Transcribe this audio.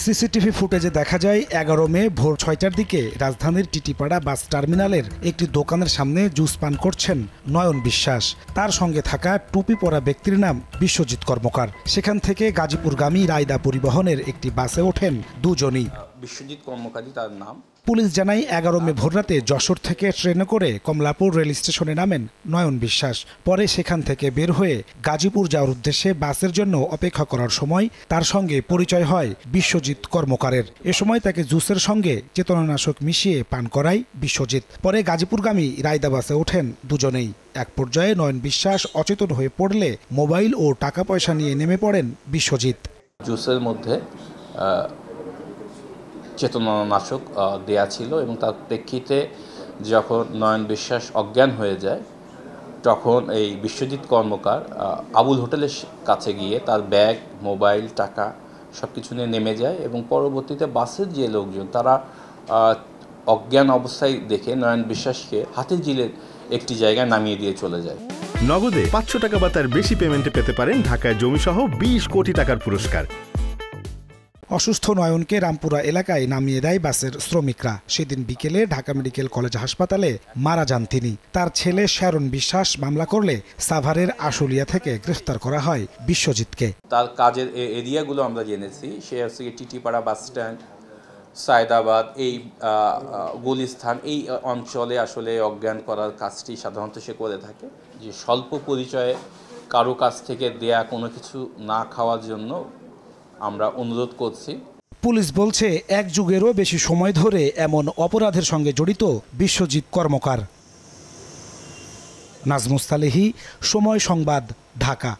CCTV ফুটেজে দেখা যায় ১১ মে ভোর ৬টার দিকে রাজধানীর টিটিপাড়া বাস টার্মিনালের একটি দোকানের সামনে জুস পান করছেন নয়ন বিশ্বাস। তার সঙ্গে থাকা টুপি পরা ব্যক্তির নাম বিশ্বজিৎ কর্মকার। সেখান থেকে গাজীপুরগামী রায়দা পরিবহনের একটি বাসে ওঠেন দুজনই। বিশ্বজিৎ কর্মকারী তার নাম। পুলিশ জানায় ১১ মে ভোররাতে যশোর থেকে ট্রেনে করে কমলাপুর রেল স্টেশনে নামেন নয়ন বিশ্বাস। পরে সেখান থেকে বের হয়ে গাজীপুর যাওয়ার উদ্দেশ্যে বাসের জন্য অপেক্ষা করার সময় তার সঙ্গে পরিচয় হয় বিশ্বজিৎ কর্মকারের। এ সময় তাকে জুসের সঙ্গে চেতনানাশক মিশিয়ে পান করায় বিশ্বজিৎ। পরে গাজীপুরগামী রায়দা বাসে ওঠেন দুজনেই। এক পর্যায়ে নয়ন বিশ্বাস অচেতন হয়ে পড়লে মোবাইল ও টাকা পয়সা নিয়ে নেমে পড়েন বিশ্বজিৎ। জুসের মধ্যে চেতনানাশক দেয়া ছিল এবং তার প্রেক্ষিতে যখন নয়ন বিশ্বাস অজ্ঞান হয়ে যায় তখন এই বিশ্বজিৎ কর্মকার আবুল হোটেলের কাছে গিয়ে তার ব্যাগ, মোবাইল, টাকা সব কিছু নিয়ে নেমে যায় এবং পরবর্তীতে বাসের যে লোকজন তারা অজ্ঞান অবস্থায় দেখে নয়ন বিশ্বাসকে হাতির ঝিলের একটি জায়গায় নামিয়ে দিয়ে চলে যায়। নগদে ৫০০ টাকা বা তার বেশি পেমেন্টে পেতে পারেন ঢাকায় জমিসহ ২০ কোটি টাকার পুরস্কার। অসুস্থ নয়নকে রামপুরা এলাকায় নামিয়ে দেয় বাসের শ্রমিকরা। সেদিন বিকেলে ঢাকা মেডিকেল কলেজ হাসপাতালে মারা যান তিনি। তার ছেলে শারন বিশ্বাস মামলা করলে সাভারের আশুলিয়া থেকে গ্রেফতার করা হয় বিশ্বজিৎকে। তার কাজের এরিয়াগুলো আমরা জেনেছি। সে হচ্ছে টিটিপাড়া বাস স্ট্যান্ড, সায়দাবাদ, এই গুলিস্থান, এই অঞ্চলে আসলে অজ্ঞান করার কাজটি সাধারণত সে করে থাকে। যে স্বল্প পরিচয়ে কারো কাছ থেকে দেয়া কোনো কিছু না খাওয়ার জন্য আমরা অনুরোধ করছি। পুলিশ বলছে এক যুগেরও বেশি সময় ধরে এমন অপরাধের সঙ্গে জড়িত বিশ্বজিৎ কর্মকার। নাজমুস সালেহী, সময় সংবাদ, ঢাকা।